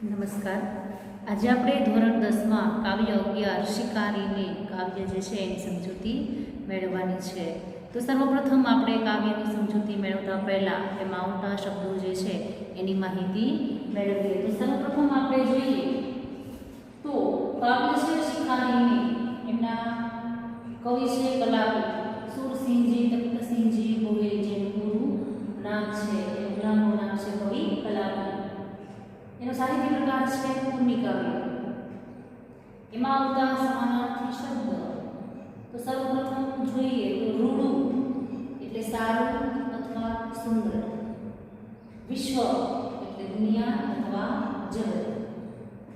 નમસ્કાર. આજે આપણે ધોરણ 10માં કાવ્ય 11 શિકારીને કાવ્ય જે છે એની સમજૂતી મેળવવાની છે. તો સર્વપ્રથમ આપણે કાવ્યની સમજૂતી મેળવતા પહેલાં એમાં આવતા શબ્દો જે છે એની માહિતી મેળવીએ. તો સર્વપ્રથમ આપણે જોઈએ તો કાવ્ય છે શિકારીને, એમના કવિ છે કલાપી સુરસિંહજી તખ્તસિંહજી ગોહિલ, જેનું પૂરું નામ છે એમનું નામ છે કવિ કલાપી. એનો સાહિત્ય પ્રકાર છે પૂર્ણી કાવ્ય. એમાં આવતા સમાનાર્થી શબ્દ તો સર્વપ્રથમ જોઈએ તો રૂડું એટલે સારું અથવા સુંદર, વિશ્વ એટલે દુનિયા અથવા જગત,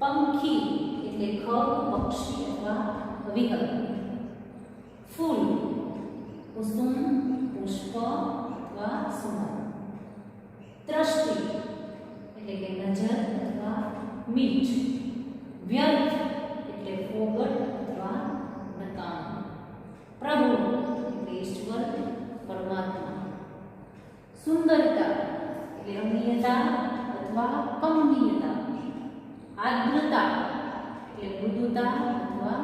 પંખી એટલે ખગ પક્ષી અથવા વિહંગ, ફૂલ કુસુમ પુષ્પ અથવા સુમન, દ્રષ્ટિ એટલે કે નજર અથવા મીઠ, વ્યર્થ એટલે ફોગટ અથવા નકામ, પ્રભુ એટલે ઈશ્વર પરમાત્મા, સુંદરતા એટલે રમણીયતા અથવા કમનીયતા, આર્દ્રતા એટલે મૃદુતા અથવા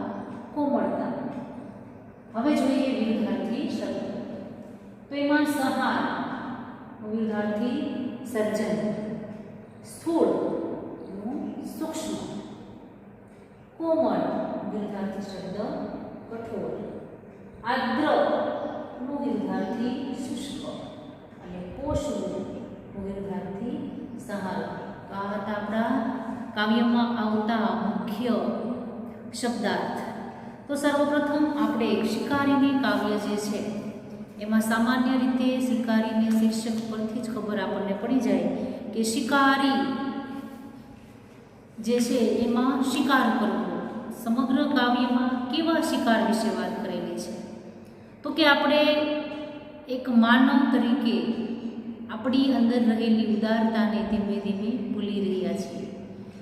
કોમળતા. હવે જોઈએ વિરુદ્ધાર્થી શબ્દ. તો એમાં સહાર વિરુદ્ધાર્થી સર્જન, સ્થૂળ સૂક્ષ્મ, કોમળ વિરુદ્ધાર્થી શબ્દ કઠોર, આર્દ્ર નું વિરુદ્ધાર્થી શુષ્ક અને પોષણું વિરુદ્ધાર્થી સહાર. તો આ હતા આપણા કાવ્યમાં આવતા મુખ્ય શબ્દાર્થ. તો સર્વપ્રથમ આપણે શિકારીની કાવ્ય જે છે એમાં સામાન્ય રીતે શિકારીને શીર્ષક પરથી જ ખબર આપણને પડી જાય કે શિકારી જે છે એમાં શિકાર કરવો. સમગ્ર કાવ્યમાં કેવા શિકાર વિશે વાત કરેલી છે તો કે આપણે એક માનવ તરીકે આપણી અંદર રહેલી ઉદારતાને ધીમે ધીમે ભૂલી રહ્યા છીએ.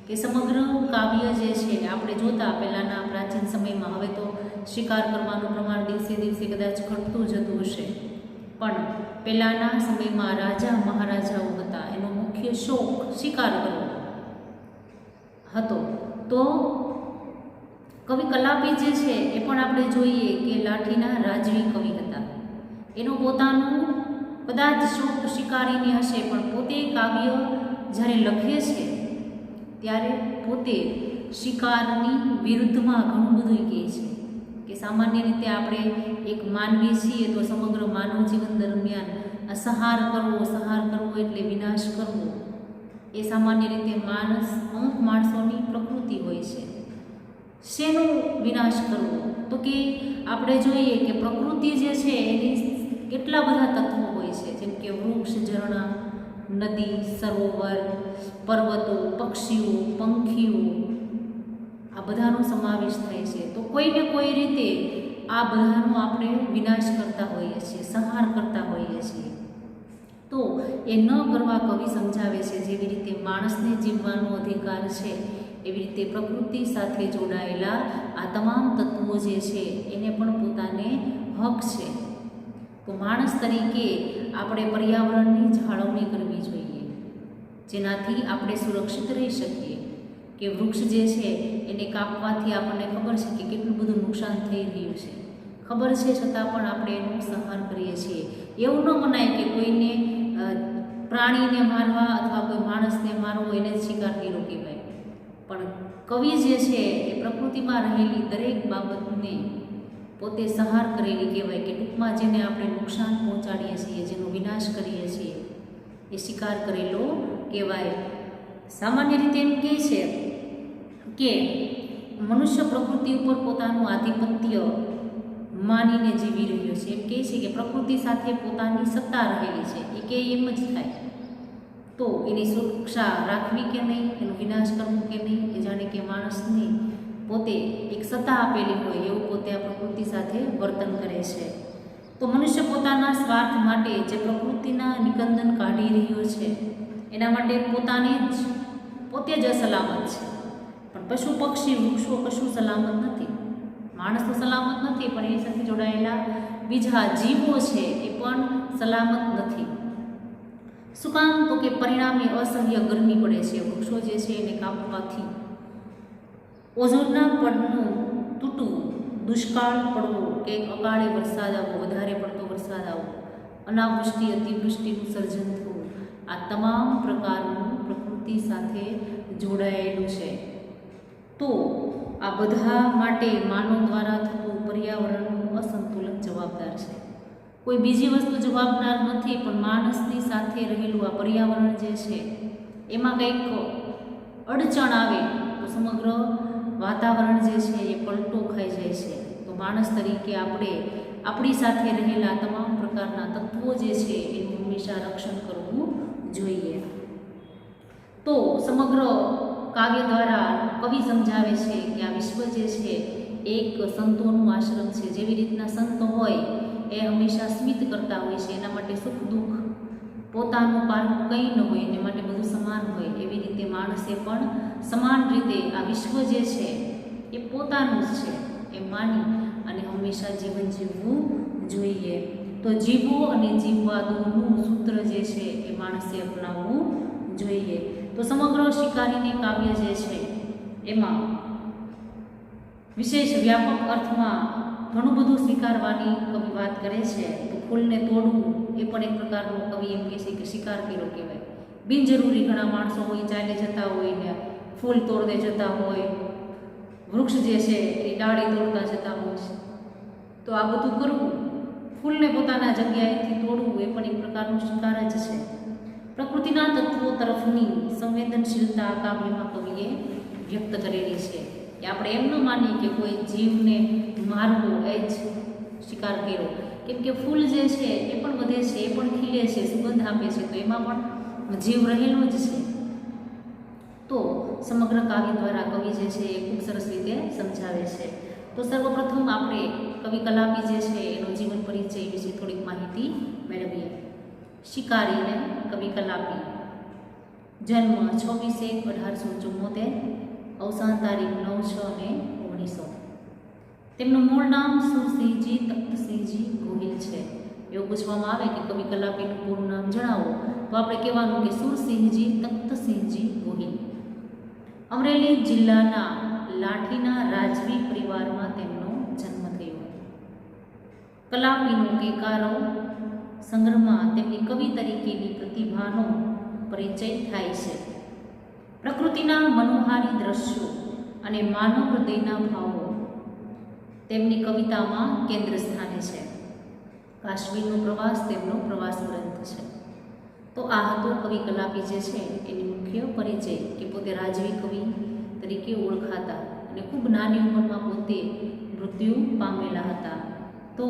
કે સમગ્ર કાવ્ય જે છે આપણે જોતા પહેલાંના પ્રાચીન સમયમાં, હવે તો શિકાર કરવાનું પ્રમાણ દિવસે દિવસે કદાચ ઘટતું જતું હશે, પણ પહેલાંના સમયમાં રાજા મહારાજાઓ હતા, એનો મુખ્ય શોખ શિકાર કરવો હતો. તો કવિ કલાપી જે છે એ પણ આપણે જોઈએ કે લાઠીના રાજવી કવિ હતા. એનો પોતાનું કદાચ શોખ શિકારીને હશે, પણ પોતે કાવ્ય જ્યારે લખે છે ત્યારે પોતે શિકારની વિરુદ્ધમાં ઘણું બધું કહે છે. કે સામાન્ય રીતે આપણે એક માનવી છીએ તો સમગ્ર માનવ જીવન દરમિયાન સંહાર કરવો એટલે વિનાશ કરવો એ સામાન્ય રીતે અમુક માણસોની પ્રકૃતિ હોય છે. શેનો વિનાશ કરવો તો કે આપણે જોઈએ કે પ્રકૃતિ જે છે એની કેટલા બધા તત્વો હોય છે, જેમ કે વૃક્ષ, ઝરણા, નદી, સરોવર, પર્વતો, પક્ષીઓ, પંખીઓ, આ બધાનો સમાવેશ થાય છે. તો કોઈને કોઈ રીતે આ બધાનો આપણે વિનાશ કરતા હોઈએ છીએ, સંહાર કરતા હોઈએ છીએ. તો એ ન કરવા કવિ સમજાવે છે જેવી રીતે માણસને જીવવાનો અધિકાર છે એવી રીતે પ્રકૃતિ સાથે જોડાયેલા આ તમામ તત્વો જે છે એને પણ પોતાને હક છે. તો માણસ તરીકે આપણે પર્યાવરણની જાળવણી કરવી જોઈએ, જેનાથી આપણે સુરક્ષિત રહી શકીએ. કે વૃક્ષ જે છે એને કાપવાથી આપણને ખબર છે કે કેટલું બધું નુકસાન થઈ રહ્યું છે, ખબર છે છતાં પણ આપણે એનો સંહાર કરીએ છીએ. એવું ન મનાય કે કોઈને પ્રાણીને મારવા અથવા કોઈ માણસને મારવો એને જ શિકારની કહેવાય, પણ કવિ જે છે એ પ્રકૃતિમાં રહેલી દરેક બાબતને પોતે સંહાર કરેલી કહેવાય. કે ટૂંકમાં જેને આપણે નુકસાન પહોંચાડીએ છીએ, જેનો વિનાશ કરીએ છીએ, એ શિકાર કરેલો કહેવાય. સામાન્ય રીતે એમ કહે છે કે મનુષ્ય પ્રકૃતિ ઉપર પોતાનું આધિપત્ય માનીને જીવી રહ્યો છે. એમ કહે છે કે પ્રકૃતિ સાથે પોતાની સત્તા રહેલી છે, એ કે એમ જ થાય. તો એની સુરક્ષા રાખવી કે નહીં, એનો વિનાશ કરવો કે નહીં, એ જાણે કે માણસની પોતે એક સત્તા આપેલી હોય એવું પોતે આ પ્રકૃતિ સાથે વર્તન કરે છે. તો મનુષ્ય પોતાના સ્વાર્થ માટે જે પ્રકૃતિના નિકંદન કાઢી રહ્યો છે એના માટે પોતે જ અસલામત છે. પણ પશુ પક્ષી વૃક્ષો કશું સલામત નથી, માણસ તો સલામત નથી, પણ એની સાથે જોડાયેલા બીજા જીવો છે એ પણ સલામત નથી. શું કામ? તો કે પરિણામે અસહ્ય ગરમી પડે છે. વૃક્ષો જે છે એને કાપવાથી ઓઝોનના પડનું તૂટવું, દુષ્કાળ પડવો કે અકાળે વરસાદ આવવો, વધારે પડતો વરસાદ આવવો, અનાવૃષ્ટિ, અતિવૃષ્ટિનું સર્જન થવું, આ તમામ પ્રકારનું પ્રકૃતિ સાથે જોડાયેલું છે. તો આ બધા માટે માનવ દ્વારા થતું પર્યાવરણનું અસંતુલન જવાબદાર છે. કોઈ બીજી વસ્તુ જવાબદાર નથી, પણ માણસની સાથે રહેલું આ પર્યાવરણ જે છે એમાં કંઈક અડચણ આવે તો સમગ્ર વાતાવરણ જે છે એ પલટો ખાઈ જાય છે. તો માણસ તરીકે આપણે આપણી સાથે રહેલા તમામ પ્રકારના તત્વો જે છે એનું હંમેશા રક્ષણ કરવું જોઈએ. તો સમગ્ર કાવ્ય દ્વારા કવિ સમજાવે છે કે આ વિશ્વ જે છે એક સંતોનું આશ્રમ છે. જેવી રીતના સંત હોય એ હંમેશા સ્મિત કરતા હોય છે, એના માટે સુખ દુઃખ પોતાનું પારખું કંઈ ન હોય, એને માટે બધું સમાન હોય, એવી રીતે માણસે પણ સમાન રીતે આ વિશ્વ જે છે એ પોતાનું જ છે એ માની અને હંમેશા જીવન જીવવું જોઈએ. તો જીવવું અને જીવવા દોનું સૂત્ર જે છે એ માણસે અપનાવવું જોઈએ. તો સમગ્ર શિકારીને કાવ્ય જે છે એમાં વિશેષ વ્યાપક અર્થમાં ઘણું બધું સ્વીકારવાની કવિ વાત કરે છે. તો ફૂલને તોડવું એ પણ એક પ્રકારનો કવિ એમ કહે છે કે શિકાર કર્યો કહેવાય. બિનજરૂરી ઘણા માણસો હોય ચાલે જતા હોય ને ફૂલ તોડને જતા હોય, વૃક્ષ જે છે એ ડાળી તોડતા જતા હોય છે. તો આ બધું કરવું, ફૂલને પોતાના જગ્યાએથી તોડવું એ પણ એક પ્રકારનો શિકાર જ છે. પ્રકૃતિના તત્વો તરફની સંવેદનશીલતા કાવ્યમાં કવિએ વ્યક્ત કરેલી છે. કે આપણે એમ ન માનીએ કે કોઈ જીવને મારવો એ જ શિકાર કર્યો, કેમ કે ફૂલ જે છે એ પણ વધે છે, એ પણ ખીલે છે, સુગંધ આપે છે, તો એમાં પણ જીવ રહેલો જ છે. તો સમગ્ર કાવ્ય દ્વારા કવિ જે છે એ ખૂબ સરસ રીતે સમજાવે છે. તો સર્વપ્રથમ આપણે કવિ કલાપી જે છે એનો જીવન પરિચય વિશે થોડીક માહિતી મેળવીએ. શિકારીને કવિ કલાપી, જન્મ 26/1/1874, અવસાન તારીખ 9/6/1900. તેમનું મૂળ નામ સુરસિંહજી તખ્તસિંહજી ગોહિલ છે. એવું પૂછવામાં આવે કે કવિ કલાપીનું પૂરું નામ જણાવો, તો આપણે કહેવાનું કે સુરસિંહજી તખ્તસિંહજી ગોહિલ. અમરેલી જિલ્લાના લાઠીના રાજવી પરિવારમાં તેમનો જન્મ થયો હતો. કલાપીનો કેકારો સંગ્રહમાં તેમની કવિ તરીકેની પ્રતિભાનો પરિચય થાય છે. પ્રકૃતિના મનોહારી દ્રશ્યો અને માનવ હૃદયના ભાવો તેમની કવિતામાં કેન્દ્ર સ્થાને છે. કાશ્મીરનો પ્રવાસ તેમનો પ્રવાસ ગ્રંથ છે. તો આ હતો કવિ કલાપી જે છે એની મુખ્ય પરિચય, કે પોતે રાજવી કવિ તરીકે ઓળખાતા અને ખૂબ નાની ઉંમરમાં પોતે મૃત્યુ પામેલા હતા. તો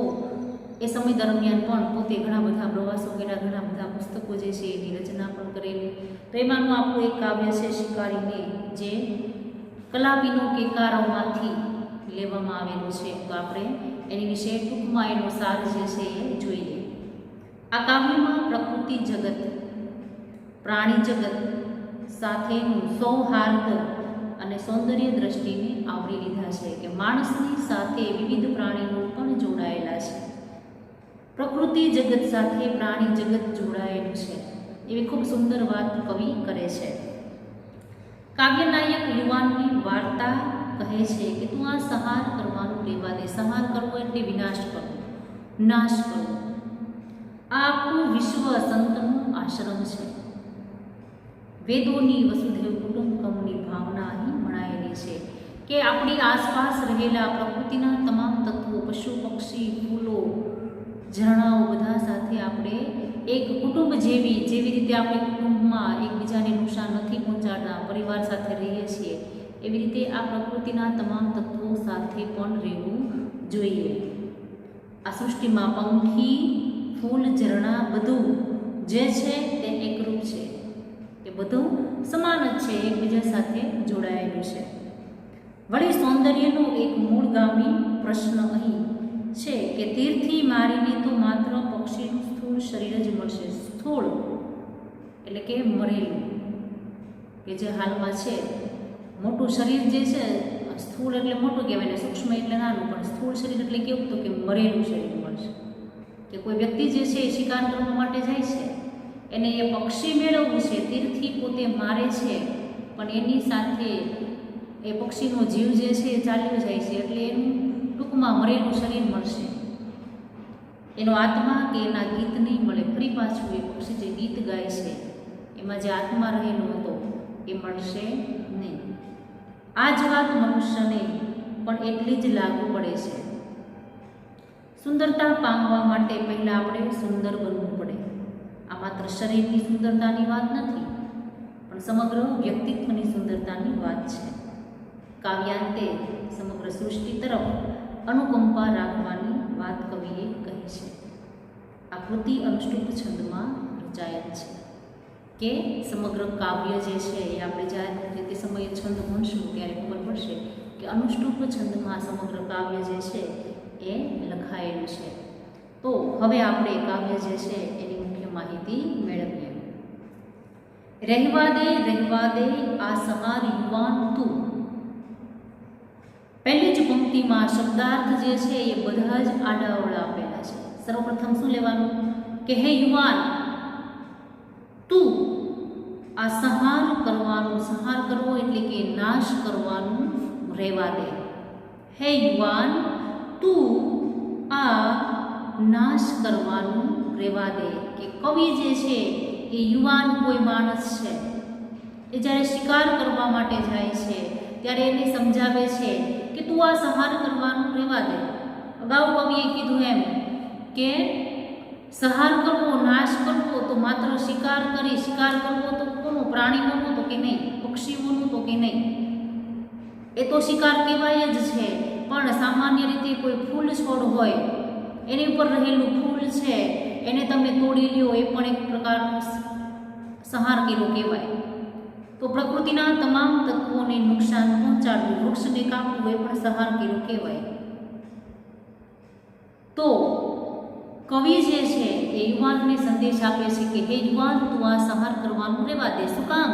એ સમય દરમિયાન પણ પોતે ઘણા બધા પ્રવાસો કર્યા, ઘણા બધા પુસ્તકો જે છે એની રચના પણ કરેલી. તો એમાંનું આપણું એક કાવ્ય છે શિકારીને, જે કલાપીનો કેકારોમાંથી લેવામાં આવેલું છે. તો આપણે એની વિશે ટૂંકમાં એનો સાર જે છે એ જોઈએ. આ કાવ્યમાં પ્રકૃતિ જગત, પ્રાણી જગત સાથેનું સૌહાર્દ અને સૌંદર્ય દ્રષ્ટિને આવરી લીધા છે, કે માણસની સાથે વિવિધ પ્રાણીઓ પણ જોડાયેલા છે. પ્રકૃતિ જગત સાથે પ્રાણી જગત જોડાયેલું છે, એવી ખૂબ સુંદર વાત કવિ કરે છે. કાવ્યનાયક યુવાનની વાર્તા કહે છે કે તું આ સંહાર કરવાનું લેવા દે. સંહાર કરવો એટલે વિનાશ કરવો, નાશ કરવો. આ આખું વિશ્વ સંતનું આશ્રમ છે. વેદોની વસુધૈવ કુટુંબકમની ભાવના અહીં ભણાયેલી છે, કે આપણી આસપાસ રહેલા પ્રકૃતિના તમામ તત્વો, પશુ પક્ષી, ફૂલો, ઝરણાઓ બધા સાથે આપણે એક કુટુંબ જેવી રીતે આપણે કુટુંબમાં એકબીજાને નુકસાન નથી પહોંચાડતા, પરિવાર સાથે રહીએ છીએ, એવી રીતે આ પ્રકૃતિના તમામ તત્વો સાથે પણ રહેવું જોઈએ. આ સૃષ્ટિમાં પંખી, ફૂલ, ઝરણા બધું જે છે તે એકરૂપ છે, કે બધું સમાન જ છે, એકબીજા સાથે જોડાયેલું છે. વળી સૌંદર્યનો એક મૂળગામી પ્રશ્ન અહીં છે કે તીરથી મારીને તો માત્ર પક્ષીનું સ્થૂળ શરીર જ મળશે. સ્થૂળ એટલે કે મરેલું, કે જે હાલમાં છે. મોટું શરીર જે છે, સ્થૂળ એટલે મોટું કહેવાય ને સૂક્ષ્મ એટલે નાનું, પણ સ્થૂળ શરીર એટલે કેવું તો કે મરેલું શરીર મળશે. કે કોઈ વ્યક્તિ જે છે એ શિકાર કરવા માટે જાય છે, એને એ પક્ષી મેળવવું છે, તીરથી પોતે મારે છે, પણ એની સાથે એ પક્ષીનો જીવ જે છે એ ચાલ્યો જાય છે, એટલે એનું ટૂંકમાં મરેલું શરીર મળશે, એનો આત્મા કે એના ગીત નહીં મળે. ફરી પાછું એ પક્ષી જે ગીત ગાય છે એમાં જે આત્મા રહેલો હતો એ મળશે નહીં. આ જ વાત મનુષ્યને પણ એટલી જ લાગુ પડે છે. સુંદરતા પામવા માટે પહેલાં આપણે સુંદર બનવું પડે. આ માત્ર શરીરની સુંદરતાની વાત નથી, પણ સમગ્ર વ્યક્તિત્વની સુંદરતાની વાત છે. કાવ્યાંતે સમગ્ર સૃષ્ટિ તરફ અનુકંપા રાખવાની વાત કવિએ કહી છે. આ કૃતિ અનુષ્ટુપ છંદમાં રચાયેલ છે કે સમગ્ર કાવ્ય જે છે એ આપણે જ્યારે તે સમયે છંદ ભણશું ત્યારે ખબર પડશે કે અનુષ્ટુપ છંદમાં સમગ્ર કાવ્ય જે છે એ લખાયેલું છે. તો હવે આપણે કાવ્ય જે છે એની મુખ્ય માહિતી મેળવીએ. રહેવા દે આ સહાર યુવાન તું. પહેલી જ પંક્તિમાં શબ્દાર્થ જે છે એ બધા જ આડાઅવળા આપેલા છે. સર્વપ્રથમ શું લેવાનું કે હે યુવાન તું આ સંહાર કરવાનું, સંહાર કરવો એટલે કે નાશ કરવાનું રહેવા દે. હે યુવાન તું આ નાશ કરવાનું રહેવા દે. કે કવિ જે છે એ યુવાન કોઈ માણસ છે, એ જ્યારે શિકાર કરવા માટે જાય છે ત્યારે એને સમજાવે છે કે તું આ સંહાર કરવાનું રહેવા દે. અગાઉ કવિએ કીધું એમ કે સંહાર કરવો, નાશ કરવો તો માત્ર શિકાર કરવો તો કોનો? પ્રાણીઓનો તો કે નહીં, પક્ષીઓનું તો કે નહીં, એ તો શિકાર કહેવાય જ છે. પણ સામાન્ય રીતે કોઈ ફૂલ છોડ હોય એની ઉપર રહેલું ફૂલ છે એને તમે તોડી લ્યો, એ પણ એક પ્રકારનો સંહાર કર્યો કહેવાય. તો પ્રકૃતિના તમામ તત્વોને નુકસાન પહોંચાડવું, વૃક્ષને કાપવું એ પણ સંહાર કર્યો કહેવાય. તો કવિ જે છે એ યુવાનને સંદેશ આપે છે કે હે યુવાન તું આ સંહાર કરવાનું રહેવા દે. શું કામ?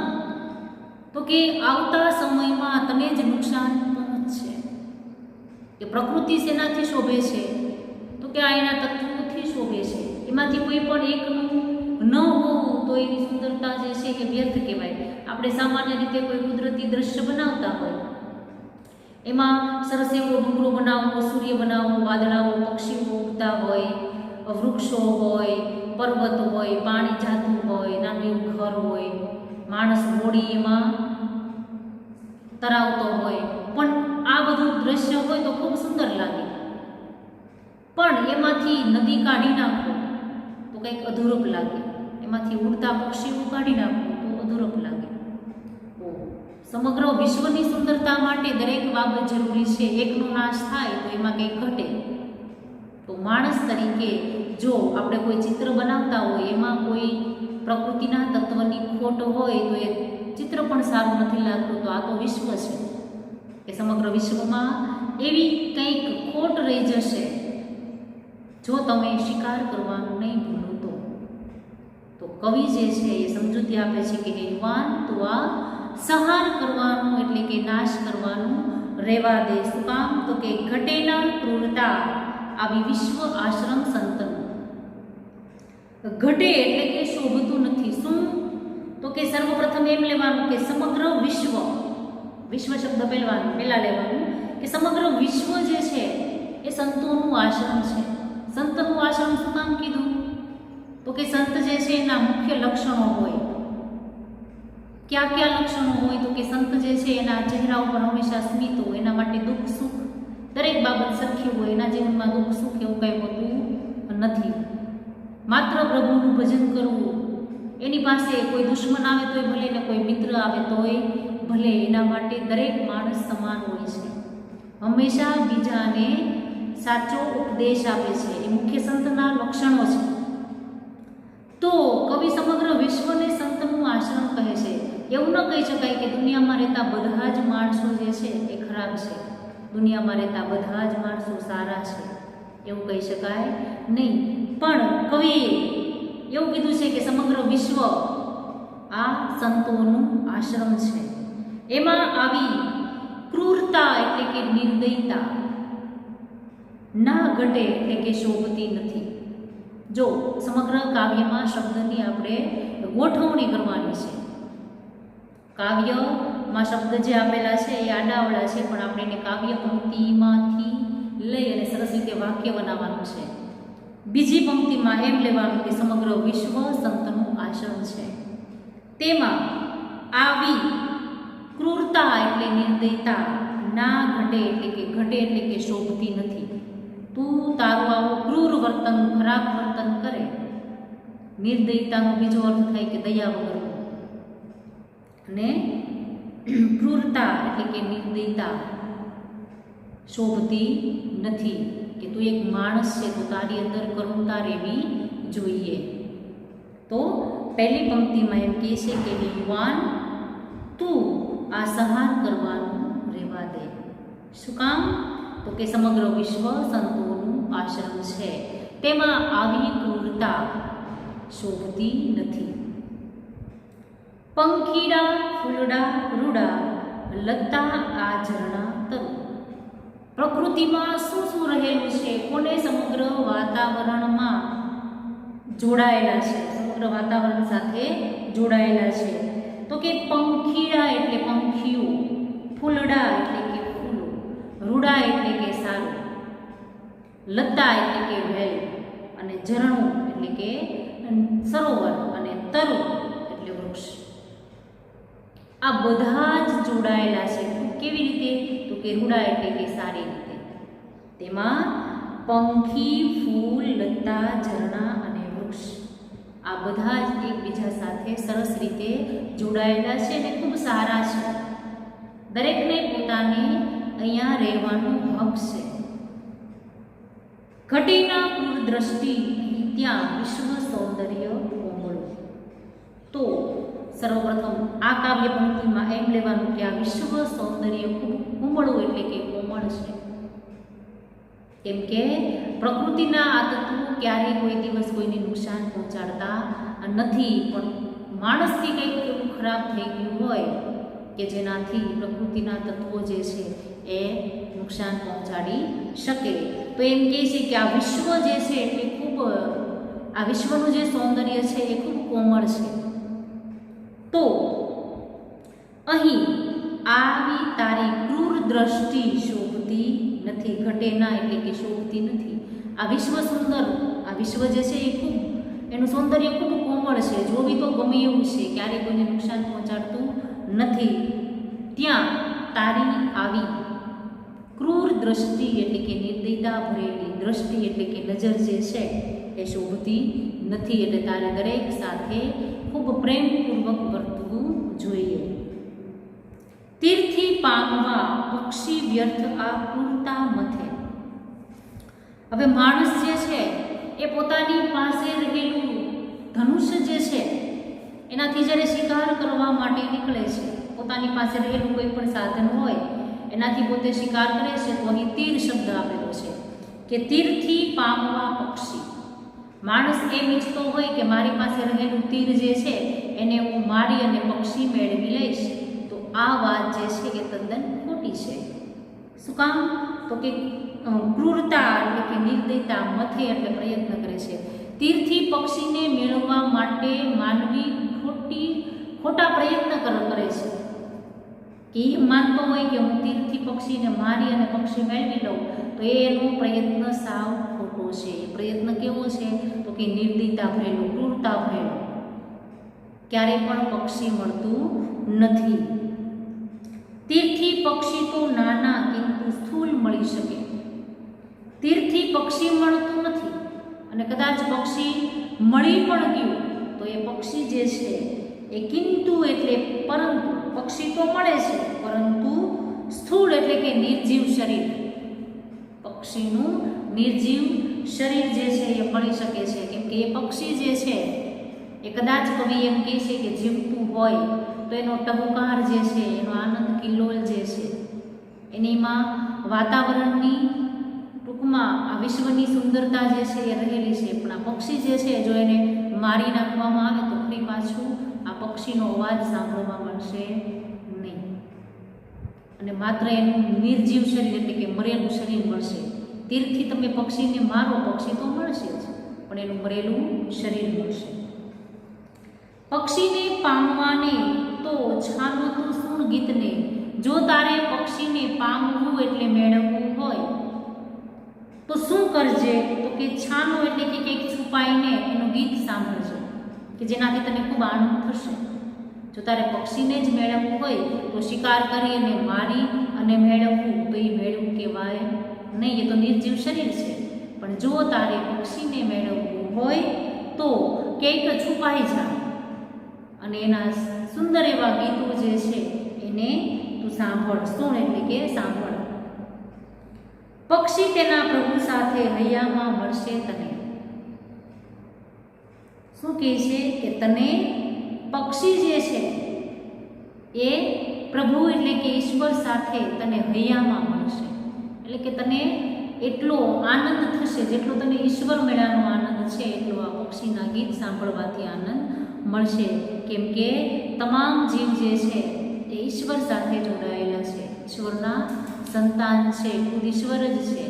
તો કે આવતા સમયમાં તને જ નુકસાન પહોંચશે. કે પ્રકૃતિ શેનાથી શોભે છે? તો કે આ એના તત્વોથી શોભે છે. એમાંથી કોઈ પણ એકનું ન હોવું તો એની સુંદરતા જે છે એ વ્યર્થ કહેવાય. આપણે સામાન્ય રીતે કોઈ કુદરતી દ્રશ્ય બનાવતા હોય, એમાં સરસ એવો ડુંગરો બનાવવો, સૂર્ય બનાવવો, વાદળાઓ, પક્ષીઓ ઉડતા હોય, વૃક્ષો હોય, પર્વત હોય, પાણી જાતું હોય, નાનું એવું ઘર હોય, માણસ હોડી એમાં તરાવતો હોય, પણ આ બધું દ્રશ્ય હોય તો ખૂબ સુંદર લાગે. પણ એમાંથી નદી કાઢી નાખો તો કંઈક અધૂરપ લાગે, એમાંથી ઉડતા પક્ષીઓ કાઢી નાખો તો અધૂરપ લાગે. સમગ્ર વિશ્વની સુંદરતા માટે દરેક બાબત જરૂરી છે. એકનો નાશ થાય તો એમાં કંઈક ઘટે. તો માણસ તરીકે જો આપણે કોઈ ચિત્ર બનાવતા હોય એમાં કોઈ પ્રકૃતિના તત્વની ખોટ હોય તો એ ચિત્ર પણ સારું નથી લાગતું. તો આ તો વિશ્વ છે કે સમગ્ર વિશ્વમાં એવી કંઈક ખોટ રહી જશે જો તમે શિકાર કરવાનું નહીં ભૂલો તો કવિ જે છે એ સમજૂતી આપે છે કે યુવાન તો આ સંહાર કરવાનું એટલે કે નાશ કરવાનું રહેવા દે. શું કામ? તો કે ઘટેના ક્રૂરતા આવી વિશ્વ આશ્રમ સંતન. ઘટે એટલે કે શોભતું નથી. શું? તો કે સર્વપ્રથમ એમ લેવાનું કે સમગ્ર વિશ્વ, વિશ્વ શબ્દ પહેલા લેવાનું કે સમગ્ર વિશ્વ જે છે એ સંતોનું આશ્રમ છે. સંતનું આશ્રમ શું કામ કીધું? તો કે સંત જે છે એના મુખ્ય લક્ષણો હોય. કયા લક્ષણો હોય? તો કે સંત જે છે એના ચહેરા ઉપર હંમેશા સ્મિત હોય, એના માટે દુઃખ સુખ દરેક બાબત સરખી હોય, એના જીવનમાં દુઃખ સુખ એવું કંઈ હોતું નથી. માત્ર પ્રભુનું ભજન કરવું, એની પાસે કોઈ દુશ્મન આવે તોય ભલે ને કોઈ મિત્ર આવે તોય ભલે, એના માટે દરેક માણસ સમાન હોય છે. હંમેશા બીજાને સાચો ઉપદેશ આપે છે. એ મુખ્ય સંતના લક્ષણો છે. તો કવિ સમગ્ર વિશ્વને સંતનું આશ્રમ કહે છે. એવું ન કહી શકાય કે દુનિયામાં રહેતા બધા જ માણસો જે છે એ ખરાબ છે, દુનિયામાં રહેતા બધા જ માણસો સારા છે, એવું કહી શકાય નહીં. પણ કવિએ એવું કીધું છે કે સમગ્ર વિશ્વ આ સંતોનું આશ્રમ છે. એમાં આવી ક્રૂરતા એટલે કે નિર્દયતા ના ઘટે એટલે કે શોભતી નથી. જો સમગ્ર કાવ્યમાં શબ્દની આપણે ગોઠવણી કરવાની છે. કાવ્યમાં શબ્દ જે આપેલા છે એ આડાવડા છે, પણ આપણે એને કાવ્ય પંક્તિમાંથી લઈ અને સરસ રીતે વાક્ય બનાવવાનું છે. બીજી પંક્તિમાં એમ લેવાનું કે સમગ્ર વિશ્વ સંતનું આશ્રમ છે. તેમાં આવી ક્રૂરતા એટલે નિર્દયતા ના ઘટે એટલે કે શોભતી નથી. તું તારું આવું ક્રૂર વર્તન, ખરાબ વર્તન કરે. નિર્દયતાનો બીજો અર્થ થાય કે દયા વગરનું, અને ક્રૂરતા એટલે કે નિર્દયતા શોભતી નથી. કે તું એક માણસ છે તો તારી અંદર કરુણતા રહેવી જોઈએ. તો પહેલી પંક્તિમાં એમ કહે છે કે યુવાન તું આ સહાર કરવાનું રહેવા દે. શું કામ? તો કે સમગ્ર વિશ્વ સંતોનું આશ્રમ છે, તેમાં આવી ક્રૂરતા શોભતી નથી. પંખીડા ફૂલડા રૂડા લતા આ ઝરણા તરુ. પ્રકૃતિમાં શું શું રહેલું છે, કોને સમગ્ર વાતાવરણમાં જોડાયેલા છે, સમગ્ર વાતાવરણ સાથે જોડાયેલા છે. તો કે પંખીડા એટલે પંખીઓ, ફૂલડા એટલે કે ફૂલો, રૂડા એટલે કે સારું, લતા એટલે કે વેલ, અને ઝરણું એટલે કે સરોવર, અને તરુ એટલે વૃક્ષ. આ બધા જ જોડાયેલા છે. કેવી રીતે? તો કે રૂડા એટલે કે સારી રીતે. તેમાં પંખી, ફૂલ, લતા, ઝરણા અને વૃક્ષ આ બધા જ એકબીજા સાથે સરસ રીતે જોડાયેલા છે અને ખૂબ સારા છે. દરેકને પોતાને અહીંયા રહેવાનો હક છે. ઘટીના ક્રૂર દ્રષ્ટિ ત્યાં વિશ્વ સૌંદર્ય કોમળ. તો સર્વપ્રથમ આ કાવ્ય પંક્તિમાં એમ લેવાનું કે આ વિશ્વ સૌંદર્ય ખૂબ કોમળું એટલે કે કોમળ છે. કેમ કે પ્રકૃતિના આ તત્વો ક્યારેય કોઈ દિવસ કોઈને નુકસાન પહોંચાડતા નથી, પણ માણસથી કંઈક એવું ખરાબ થઈ ગયું હોય કે જેનાથી પ્રકૃતિના તત્વો જે છે એ નુકસાન પહોંચાડી શકે. તો એમ કહે છે કે આ વિશ્વ જે છે એ ખૂબ, આ વિશ્વનું જે સૌંદર્ય છે એ ખૂબ કોમળ છે. તો અહીં આવી તારી ક્રૂર દ્રષ્ટિ શોભતી નથી. ઘટે ના એટલે કે શોભતી નથી. આ વિશ્વ સુંદર, આ વિશ્વ જે છે એ ખૂબ, એનું સૌંદર્ય ખૂબ કોમળ છે, જોવી તો ગમે એવું છે, ક્યારેય કોઈને નુકસાન પહોંચાડતું નથી. ત્યાં તારી આવી ક્રૂર દ્રષ્ટિ એટલે કે નિર્દયતા ભરેલી દ્રષ્ટિ એટલે કે નજર જે છે એ શોભતી નથી. એટલે તારે દરેક સાથે ખૂબ પ્રેમપૂર્વક વર્તવું જોઈએ. તીર્થી પામવા પક્ષી વ્યર્થ આ ક્રૂરતા મથે. હવે માણસ જે છે એ પોતાની પાસે રહેલું ધનુષ્ય જે છે એનાથી જ્યારે શિકાર કરવા માટે નીકળે છે, પોતાની પાસે રહેલું કોઈ પણ સાધન હોય એનાથી પોતે શિકાર કરે છે, તો અહીં તીર શબ્દ આપેલો છે કે તીરથી પામવા પક્ષી. માણસ એમ ઈચ્છતો હોય કે મારી પાસે રહેલું તીર જે છે એને હું મારી અને પક્ષી મેળવી લઈશ, તો આ વાત જે છે એ તદ્દન ખોટી છે. શું કામ? તો કે ક્રૂરતા એટલે કે નિર્દયતા મથે એટલે પ્રયત્ન કરે છે. તીરથી પક્ષીને મેળવવા માટે માનવી ખોટા પ્રયત્ન કરે છે. કે એ માનતો હોય કે હું તીરથી પક્ષીને મારી અને પક્ષી મેળવી લઉં, તો એનો પ્રયત્ન સાવ ખોટો છે. એ પ્રયત્ન કેવો છે? તો કે નિર્દયતા ભરેલો, ક્રૂરતા ભરેલો. ક્યારેય પણ પક્ષી મળતું નથી. તીરથી પક્ષી તો નાના કિંતુ સ્થૂળ મળી શકે. તીરથી પક્ષી મળતું નથી, અને કદાચ પક્ષી મળી પણ ગયું તો એ પક્ષી જે છે એ કિંતુ એટલે પરંતુ, પક્ષી તો મળે છે પરંતુ સ્થૂળ એટલે કે નિર્જીવ શરીર, પક્ષીનું નિર્જીવ શરીર જે છે એ મળી શકે છે. કેમ કે એ પક્ષી જે છે એ કદાચ કવિ એમ કહે છે કે જીવતું હોય તો એનો ટહુકાર જે છે, એનો આનંદ કિલ્લોલ જે છે, એનીમાં વાતાવરણની, ટૂંકમાં આ વિશ્વની સુંદરતા જે છે એ રહેલી છે. પણ આ પક્ષી જે છે જો એને મારી નાખવામાં આવે તો ફરી પાછું આ પક્ષીનો અવાજ સાંભળવા મળશે નહીં, અને માત્ર એનું નિર્જીવ શરીર એટલે કે મરેલું શરીર મળશે. તીરથી તમે પક્ષીને મારો, પક્ષી તો મળશે જ, પણ એનું મરેલું શરીર મળશે. પક્ષીને પામવાને તો છાનો તું સુણ ગીતને, જો તારે પક્ષીને પામવું એટલે મેળવવું હોય તો શું કરજે? તો કે છાનો એટલે કે કંઈક છુપાઈને એનું ગીત સાંભળજો કે જેનાથી તને ખૂબ આનંદ થશે. જો તારે પક્ષીને જ મેળવવું હોય તો શિકાર કરી અને મારી અને મેળવવું તો એ મેળવવું કહેવાય નહીં, એ તો નિર્જીવ શરીર છે. પણ જો તારે પક્ષીને મેળવવું હોય તો કંઈક છુપાઈ જા અને એના સુંદર એવા ગીતો જે છે એને તું સાંભળ. સુણ એટલે કે સાંભળ. પક્ષી તેના પ્રભુ સાથે હૈયામાં મળશે તને. શું કહે છે કે તને પક્ષી જે છે એ પ્રભુ એટલે કે ઈશ્વર સાથે તને હૈયામાં મળશે. એટલે કે તને એટલો આનંદ થશે જેટલો તને ઈશ્વર મેળાનો આનંદ છે એટલો આ પક્ષીના ગીત સાંભળવાથી આનંદ મળશે. કેમ કે તમામ જીવ જે છે એ ઈશ્વર સાથે જોડાયેલા છે, ઈશ્વરના સંતાન છે, ખુદ ઈશ્વર જ છે.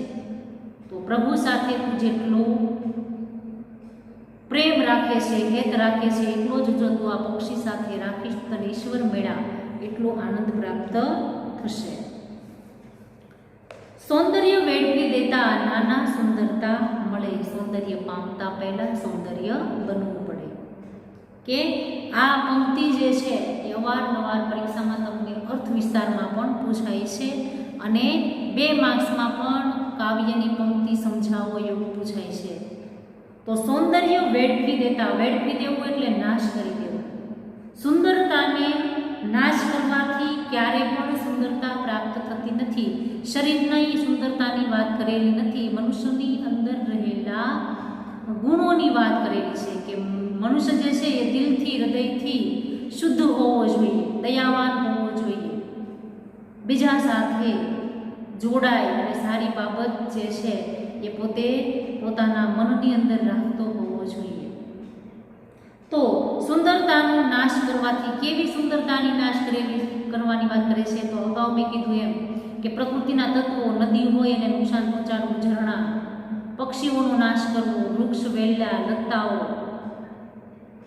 તો પ્રભુ સાથે તું જેટલો પ્રેમ રાખે છે, હેત રાખે છે, એટલો જ જો તું આ પક્ષી સાથે રાખીશ તને ઈશ્વર મેળા એટલો આનંદ પ્રાપ્ત થશે. સૌંદર્ય વેડફી દેતા નાના સુંદરતા મળે. સૌંદર્ય પામતા પહેલા સૌંદર્ય બનવું પડે. કે આ પંક્તિ જે છે એ અવારનવાર પરીક્ષામાં તમને અર્થ વિસ્તારમાં પણ પૂછાય છે અને 2 માર્ક્સમાં પણ કાવ્યની પંક્તિ સમજાવો એવું પૂછાય છે. તો સૌંદર્ય વેડફી દેતા, વેડફી દેવું એટલે નાશ કરી દેવું. સુંદરતાને નાશ કરવાથી ક્યારે પણ સુંદરતા પ્રાપ્ત થતી નથી. શરીરની સુંદરતાની વાત કરેલી નથી, મનુષ્યની અંદર રહેલા ગુણોની વાત કરેલી છે કે મનુષ્ય જે છે એ દિલથી હૃદયથી શુદ્ધ હોવો જોઈએ, દયાવાન હોવો જોઈએ, બીજા સાથે જોડાય અને સારી બાબત જે છે એ પોતે પોતાના મનની અંદર રાખતો હોવો જોઈએ. તો સુંદરતાનો નાશ કરવાથી, કેવી સુંદરતાની નાશ કરવાની વાત કરે છે? તો અગાઉ મેં કીધું એમ કે પ્રકૃતિના તત્વો, નદી હોય એને નુકસાન પહોંચાડવું, ઝરણા, પક્ષીઓનો નાશ કરવો, વૃક્ષ, વેલા, લતાઓ,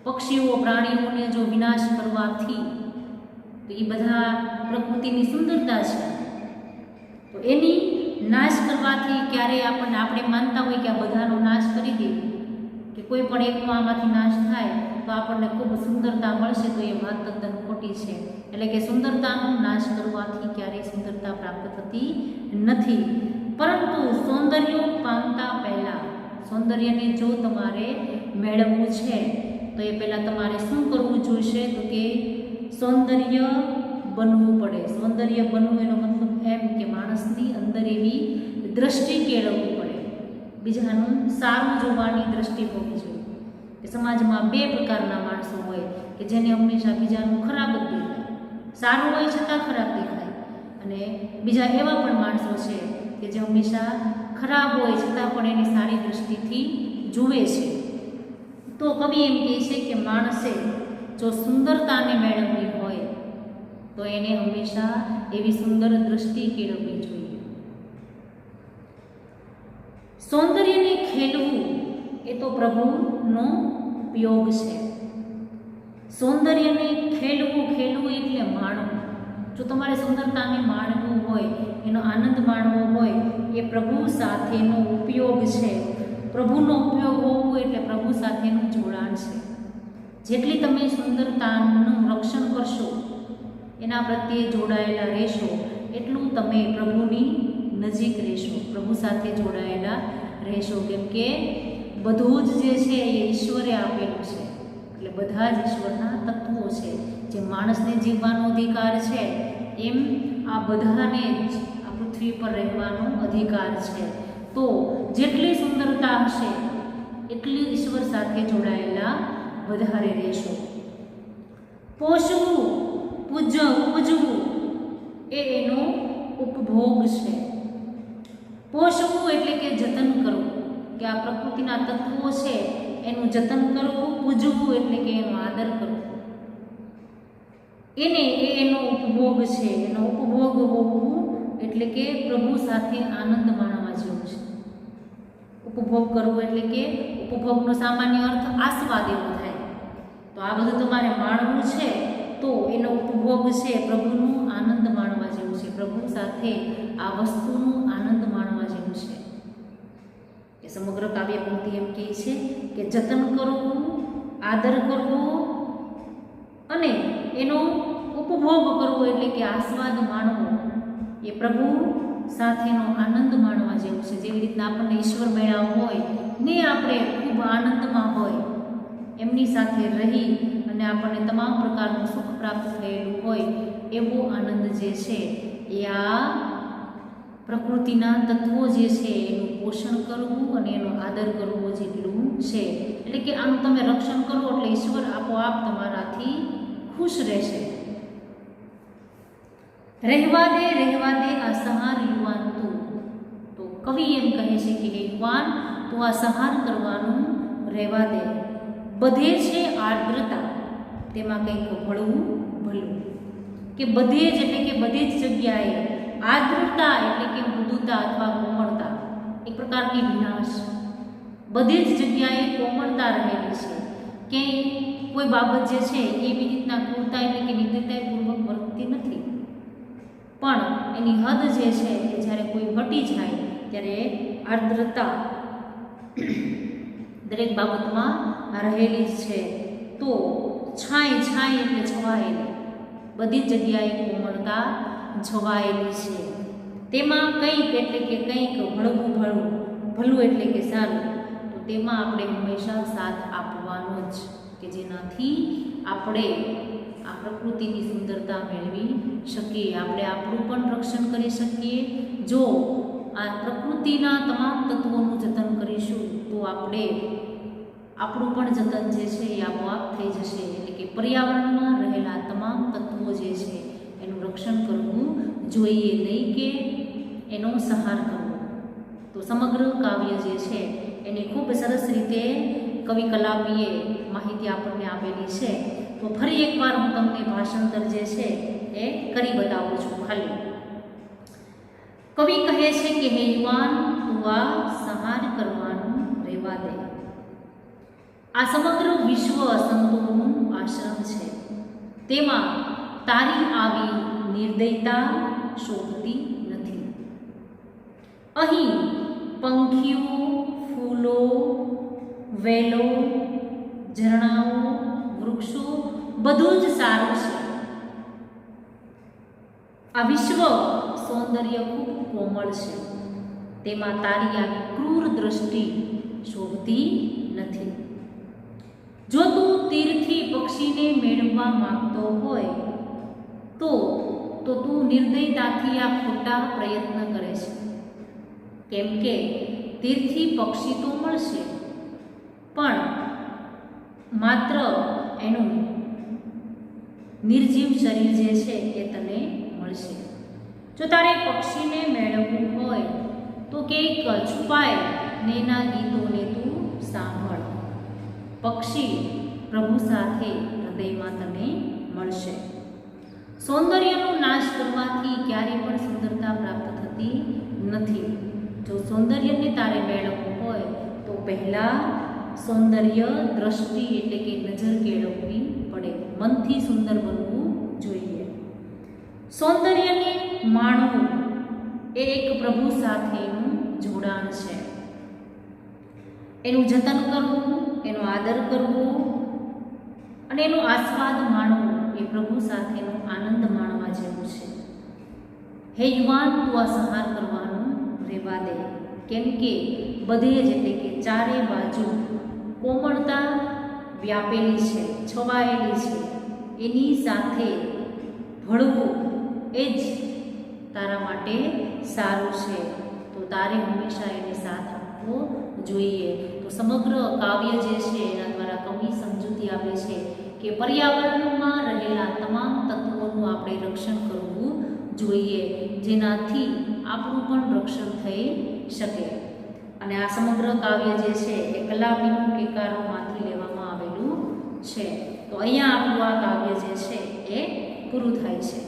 પક્ષીઓ, પ્રાણીઓને જો વિનાશ કરવાથી તો એ બધા પ્રકૃતિની સુંદરતા છે. તો એની નાશ કરવાથી ક્યારેય આપણે માનતા હોય કે આ બધાનો નાશ કરી દે કે કોઈ પણ એકનો આમાંથી નાશ થાય તો આપણને ખૂબ સુંદરતા મળશે, તો એ વાત તદ્દન ખોટી છે. એટલે કે સુંદરતાનો નાશ કરવાથી ક્યારેય સુંદરતા પ્રાપ્ત થતી નથી. પરંતુ સૌંદર્ય પામતા પહેલાં, સૌંદર્યને જો તમારે મેળવવું છે તો એ પહેલાં તમારે શું કરવું જોઈશે? તો કે સૌંદર્ય બનવું પડે. સૌંદર્ય બનવું એનો મતલબ એમ કે માણસની અંદર એવી દ્રષ્ટિ કેળવવી પડે, બીજાનું સારું જોવાની દ્રષ્ટિ હોવી જોઈએ. કે સમાજમાં 2 પ્રકારના માણસો હોય કે જેને હંમેશા બીજાનું ખરાબ જ દેખાય, સારું હોય છતાં ખરાબ દેખાય, અને બીજા એવા પણ માણસો છે કે જે હંમેશા ખરાબ હોય છતાં પણ એની સારી દ્રષ્ટિથી જુએ છે. તો કવિ એમ કહે છે કે માણસે જો સુંદરતાને મેળવવી હોય તો એને હંમેશા એવી સુંદર દ્રષ્ટિ કેળવવી જોઈએ. સૌંદર્યને ખેલવું એ તો પ્રભુનો ઉપયોગ છે. સૌંદર્યને ખેલવું એટલે માણવું. જો તમારે સુંદરતાને માણવું હોય, એનો આનંદ માણવો હોય, એ પ્રભુ સાથેનો ઉપયોગ છે. પ્રભુનો ઉપયોગ હોવું એટલે પ્રભુ સાથેનું જોડાણ છે. જેટલી તમે સુંદરતાનું રક્ષણ કરશો, એના પ્રત્યે જોડાયેલા રહેશો, એટલું તમે પ્રભુની નજીક રહેશો, પ્રભુ સાથે જોડાયેલા રહેશો. કેમ કે બધું જ જે છે એ ઈશ્વરે આપેલું છે. એટલે બધા જ ઈશ્વરના તત્વો છે. જે માણસને જીવવાનો અધિકાર છે એમ આ બધાને જ આ પૃથ્વી પર રહેવાનો અધિકાર છે. તો જેટલી સુંદરતા હશે એટલી ઈશ્વર સાથે જોડાયેલા વધારે રહેશો. પોષવું, પૂજવું એ એનો ઉપભોગ છે. પોષવું એટલે કે જતન કરવું, કે આ પ્રકૃતિના તત્વો છે એનું જતન કરવું. પૂજવું એટલે કે એનો આદર કરવો, એનો ઉપભોગ છે. એનો ઉપભોગ હોવું એટલે કે પ્રભુ સાથે આનંદ માણવા જેવું છે. ઉપભોગ કરવો એટલે કે ઉપભોગનો સામાન્ય અર્થ આસ્વાદ એવો થાય. તો આ બધું તમારે માણવું છે તો એનો ઉપભોગ છે પ્રભુનું આનંદ માણવા જેવું છે, પ્રભુ સાથે આ વસ્તુનું આનંદ માણવા જેવું છે. કે સમગ્ર કાવ્ય પંક્તિ એમ કહે છે કે જતન કરવું, આદર કરવો અને એનો ઉપભોગ કરવો એટલે કે આસ્વાદ માણવો એ પ્રભુ સાથેનો આનંદ માણવા જેવું છે. જેવી રીતના આપણને ઈશ્વર મળ્યા હોય ને આપણે ખૂબ આનંદમાં હોય, એમની સાથે રહી અને આપણને તમામ પ્રકારનું સુખ પ્રાપ્ત થયેલું હોય એવો આનંદ જે છે એ આ પ્રકૃતિના તત્વો જે છે એનું પોષણ કરવું અને એનો આદર કરવો જેટલું છે. એટલે કે આનું તમે રક્ષણ કરો એટલે ઈશ્વર આપોઆપ તમારાથી ખુશ રહેશે. રહેવા દે આ સહાર યુવાન તું. તો કવિ એમ કહે છે કે હે યુવાન તું આ સહાર કરવાનું રહેવા દે. બધે છે આર્દ્રતા, તેમાં કંઈક ભળવું ભલું. કે બધે જ એટલે કે બધી જ જગ્યાએ આર્દ્રતા એટલે કે મૃદુતા અથવા કોમળતા, એક પ્રકારની વિનાશ. બધી જ જગ્યાએ કોમળતા રહેલી છે. કે કોઈ બાબત જે છે એવી રીતના ક્રૂરતા એટલે કે નિર્દયતાપૂર્વક વર્તતી નથી, પણ એની હદ જે છે એ જ્યારે કોઈ ઘટી જાય ત્યારે આર્દ્રતા દરેક બાબતમાં રહેલી છે. તો છાંય એટલે છવાયેલી, બધી જ જગ્યાએ કોમળતા છવાયેલી છે. તેમાં કંઈક એટલે કે કંઈક ભલું એટલે કે સારું. તો તેમાં આપણે હંમેશા સાથ આપવાનો જ, કે જેનાથી આપણે આ પ્રકૃતિની સુંદરતા મેળવી શકીએ, આપણે આપણું પણ રક્ષણ કરી શકીએ. જો આ પ્રકૃતિના તમામ તત્વોનું જતન કરીશું તો આપણે આપણું પણ જતન જે છે એ આપોઆપ થઈ જશે. એટલે કે પર્યાવરણમાં રહેલા તમામ તત્વો જે છે એનું રક્ષણ કરવું જોઈએ, નહીં કે એનો સહાર કરવો. તો સમગ્ર કાવ્ય જે છે એની ખૂબ સરસ રીતે કવિ કલાપીએ માહિતી આપણને આપેલી છે. તો ફરી એકવાર હું તમને ભાષાંતર જે છે એ કરી બતાવું છું. ખાલી કવિ કહે છે કે હે યુવાન તું આ સહાર કરવાનું રહેવા દે. આ સમગ્ર વિશ્વ સંતોનું આશ્રમ છે, તેમાં તારી આવી નિર્દયતા શોભતી નથી. અહીં પંખીઓ, ફૂલો, વેલો, ઝરણાઓ, વૃક્ષો બધું જ સારું છે. આ વિશ્વ સૌંદર્ય ખૂબ કોમળ છે, તેમાં તારી આવી ક્રૂર દ્રષ્ટિ શોભતી નથી. જો તું તીરથી પક્ષીને મેળવવા માંગતો હોય તો તું નિર્દયતાથી આ ખોટા પ્રયત્ન કરે છે. કેમ કે તીરથી પક્ષી તો મળશે, પણ માત્ર એનું નિર્જીવ શરીર જે છે એ તને મળશે. જો તારે પક્ષીને મેળવવું હોય તો કંઈક છુપાય ને એના ગીતોને તું સાંભળ. પક્ષી પ્રભુ સાથે હૃદયમાં તને મળશે. સૌંદર્યનો નાશ કરવાથી ક્યારેય પણ સુંદરતા પ્રાપ્ત થતી નથી. જો સૌંદર્યને તારે મેળવવું હોય તો પહેલાં સૌંદર્ય દ્રષ્ટિ એટલે કે નજર કેળવવી પડે, મનથી સુંદર બનવું જોઈએ. સૌંદર્યને માણવું એ એક પ્રભુ સાથેનું જોડાણ છે. એનું જતન કરવું, એનો આદર કરવો અને એનો આસ્વાદ માણવો એ પ્રભુ સાથેનો આનંદ માણવા જેવું છે. હે યુવાન તું આ સહાર કરવાનું રહેવા દે. કેમ કે બધે જ એટલે કે ચારે બાજુ કોમળતા વ્યાપેલી છે, છવાયેલી છે. એની સાથે ભળવું એ જ તારા માટે સારું છે. તો તારે હંમેશા એને સાથ આપવો જોઈએ. તો સમગ્ર કાવ્ય જે છે એના દ્વારા કવિ સમજૂતી આપે છે કે પર્યાવરણમાં રહેલા તમામ તત્વોનું આપણે રક્ષણ કરવું જોઈએ, જેનાથી આપણું પણ રક્ષણ થઈ શકે. અને આ સમગ્ર કાવ્ય જે છે એ કલાપીનું કેકારોમાંથી લેવામાં આવેલું છે. તો અહીંયા આપણું આ કાવ્ય જે છે એ પૂરું થાય છે.